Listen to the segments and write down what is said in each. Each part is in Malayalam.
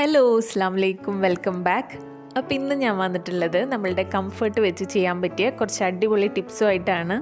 ഹലോ അസ്സലാമു അലൈക്കും വെൽക്കം ബാക്ക്. അപ്പോൾ ഇന്ന് ഞാൻ വന്നിട്ടുള്ളത് നമ്മളുടെ കംഫർട്ട് വെച്ച് ചെയ്യാൻ പറ്റിയ കുറച്ച് അടിപൊളി ടിപ്സുമായിട്ടാണ്.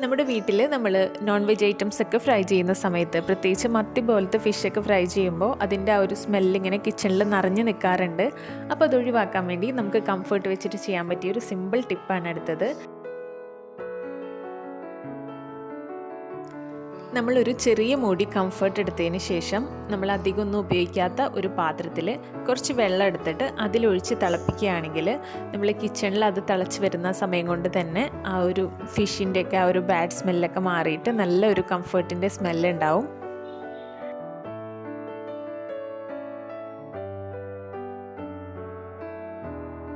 നമ്മുടെ വീട്ടിൽ നമ്മൾ നോൺ വെജ് ഐറ്റംസ് ഒക്കെ ഫ്രൈ ചെയ്യുന്ന സമയത്ത്, പ്രത്യേകിച്ച് മത്തി പോലത്തെ ഫിഷൊക്കെ ഫ്രൈ ചെയ്യുമ്പോൾ അതിൻ്റെ ആ ഒരു സ്മെല്ലിങ്ങനെ കിച്ചണിൽ നിറഞ്ഞു നിൽക്കാറുണ്ട്. അപ്പോൾ അത് ഒഴിവാക്കാൻ വേണ്ടി നമുക്ക് കംഫർട്ട് വെച്ചിട്ട് ചെയ്യാൻ പറ്റിയ ഒരു സിമ്പിൾ ടിപ്പാണ് അടുത്തത്. നമ്മളൊരു ചെറിയ മൂടി കംഫർട്ട് എടുത്തതിന് ശേഷം നമ്മൾ അധികം ഒന്നും ഉപയോഗിക്കാത്ത ഒരു പാത്രത്തിൽ കുറച്ച് വെള്ളം എടുത്തിട്ട് അതിലൊഴിച്ച് തിളപ്പിക്കുകയാണെങ്കിൽ നമ്മൾ കിച്ചണിൽ അത് തിളച്ച് വരുന്ന സമയം കൊണ്ട് തന്നെ ആ ഒരു ഫിഷിൻ്റെയൊക്കെ ആ ഒരു ബാഡ് സ്മെല്ലൊക്കെ മാറിയിട്ട് നല്ലൊരു കംഫർട്ടിൻ്റെ സ്മെല്ലുണ്ടാവും.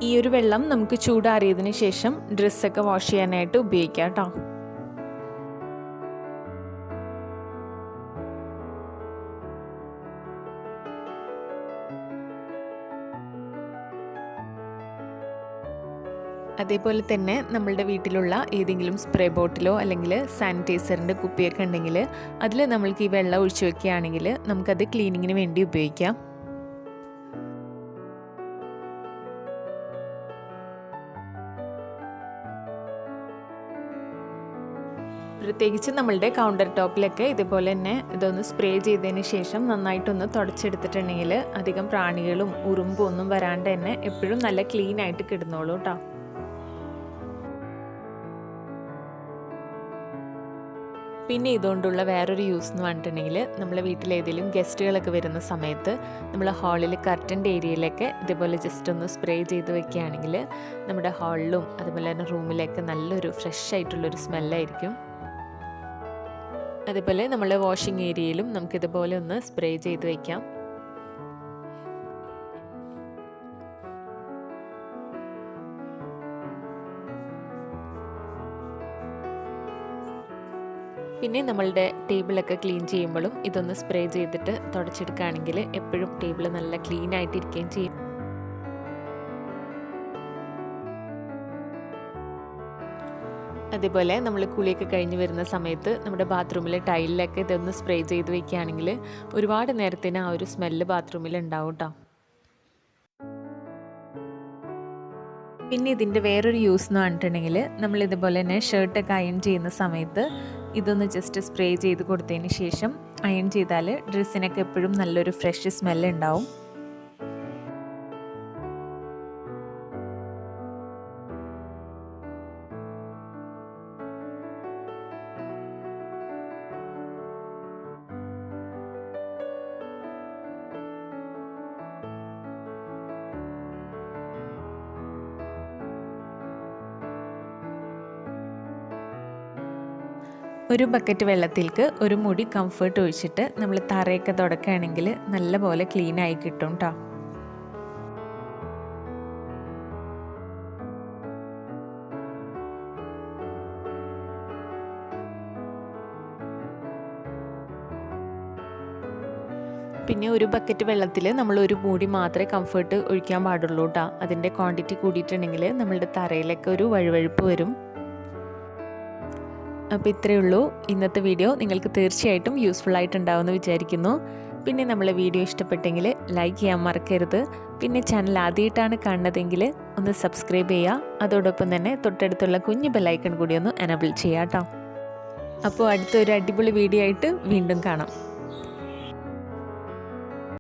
ഈ ഒരു വെള്ളം നമുക്ക് ചൂടാറിയതിന് ശേഷം ഡ്രസ്സൊക്കെ വാഷ് ചെയ്യാനായിട്ട് ഉപയോഗിക്കാം കേട്ടോ. അതേപോലെ തന്നെ നമ്മളുടെ വീട്ടിലുള്ള ഏതെങ്കിലും സ്പ്രേ ബോട്ടിലോ അല്ലെങ്കിൽ സാനിറ്റൈസറിൻ്റെ കുപ്പിയൊക്കെ ഉണ്ടെങ്കിൽ അതിൽ നമ്മൾക്ക് ഈ വെള്ളം ഒഴിച്ചു വെക്കുകയാണെങ്കിൽ നമുക്കത് ക്ലീനിങ്ങിന് വേണ്ടി ഉപയോഗിക്കാം. പ്രത്യേകിച്ച് നമ്മളുടെ കൗണ്ടർ ടോപ്പിലൊക്കെ ഇതുപോലെ തന്നെ ഇതൊന്ന് സ്പ്രേ ചെയ്തതിന് ശേഷം നന്നായിട്ടൊന്ന് തുടച്ചെടുത്തിട്ടുണ്ടെങ്കിൽ അധികം പ്രാണികളും ഉറുമ്പും ഒന്നും വരാണ്ട് തന്നെ എപ്പോഴും നല്ല ക്ലീൻ ആയിട്ട് കിടന്നോളൂ കേട്ടോ. പിന്നെ ഇതുകൊണ്ടുള്ള വേറൊരു യൂസ് എന്ന് പറഞ്ഞിട്ടുണ്ടെങ്കിൽ നമ്മളെ വീട്ടിൽ ഏതെങ്കിലും ഗസ്റ്റുകളൊക്കെ വരുന്ന സമയത്ത് നമ്മൾ ഹാളിൽ കർട്ടൻ്റെ ഏരിയയിലൊക്കെ ഇതേപോലെ ജസ്റ്റ് ഒന്ന് സ്പ്രേ ചെയ്ത് വെക്കുകയാണെങ്കിൽ നമ്മുടെ ഹാളിലും അതുപോലെ തന്നെ റൂമിലൊക്കെ നല്ലൊരു ഫ്രഷ് ആയിട്ടുള്ളൊരു സ്മെല്ലായിരിക്കും. അതുപോലെ നമ്മൾ വാഷിംഗ് ഏരിയയിലും നമുക്കിതുപോലെ ഒന്ന് സ്പ്രേ ചെയ്ത് വയ്ക്കാം. പിന്നെ നമ്മളുടെ ടേബിളൊക്കെ ക്ലീൻ ചെയ്യുമ്പോഴും ഇതൊന്ന് സ്പ്രേ ചെയ്തിട്ട് തുടച്ചെടുക്കുകയാണെങ്കിൽ എപ്പോഴും ടേബിൾ നല്ല ക്ലീൻ ആയിട്ടിരിക്കുകയും ചെയ്യും. അതേപോലെ നമ്മൾ കുളിയൊക്കെ കഴിഞ്ഞ് വരുന്ന സമയത്ത് നമ്മുടെ ബാത്റൂമിലെ ടൈലിലൊക്കെ ഇതൊന്ന് സ്പ്രേ ചെയ്ത് വയ്ക്കുകയാണെങ്കിൽ ഒരുപാട് നേരത്തിന് ആ ഒരു സ്മെല്ല് ബാത്റൂമിൽ ഉണ്ടാവും കേട്ടോ. പിന്നെ ഇതിൻ്റെ വേറൊരു യൂസ് എന്ന് പറഞ്ഞിട്ടുണ്ടെങ്കിൽ നമ്മളിതുപോലെ തന്നെ ഷർട്ടൊക്കെ അയൺ ചെയ്യുന്ന സമയത്ത് ഇതൊന്ന് ജസ്റ്റ് സ്പ്രേ ചെയ്ത് കൊടുത്തതിന് ശേഷം അയൺ ചെയ്താൽ ഡ്രസ്സിനൊക്കെ എപ്പോഴും നല്ലൊരു ഫ്രഷ് സ്മെല്ല് ഉണ്ടാവും. ഒരു ബക്കറ്റ് വെള്ളത്തിലേക്ക് ഒരു മുടി കംഫർട്ട് ഒഴിച്ചിട്ട് നമ്മൾ തറയൊക്കെ തുടക്കുകയാണെങ്കിൽ നല്ലപോലെ ക്ലീൻ ആയി കിട്ടും കേട്ടോ. പിന്നെ ഒരു ബക്കറ്റ് വെള്ളത്തിൽ നമ്മൾ ഒരു മൂടി മാത്രമേ കംഫർട്ട് ഒഴിക്കാൻ പാടുള്ളൂ കേട്ടോ. അതിൻ്റെ ക്വാണ്ടിറ്റി കൂടിയിട്ടുണ്ടെങ്കിൽ നമ്മളുടെ തറയിലൊക്കെ ഒരു വഴുവഴുപ്പ് വരും. അപ്പോൾ ഇത്രയേ ഉള്ളൂ ഇന്നത്തെ വീഡിയോ. നിങ്ങൾക്ക് തീർച്ചയായിട്ടും യൂസ്ഫുൾ ആയിട്ടുണ്ടാവുമെന്ന് വിചാരിക്കുന്നു. പിന്നെ നമ്മളെ വീഡിയോ ഇഷ്ടപ്പെട്ടെങ്കിൽ ലൈക്ക് ചെയ്യാൻ മറക്കരുത്. പിന്നെ ചാനൽ ആദ്യമായിട്ടാണ് കാണുന്നതെങ്കിൽ ഒന്ന് സബ്സ്ക്രൈബ് ചെയ്യുക. അതോടൊപ്പം തന്നെ തൊട്ടടുത്തുള്ള കുഞ്ഞു ബെല്ലൈക്കൺ കൂടി ഒന്ന് എനേബിൾ ചെയ്യാം കേട്ടോ. അപ്പോൾ അടുത്തൊരു അടിപൊളി വീഡിയോ ആയിട്ട് വീണ്ടും കാണാം.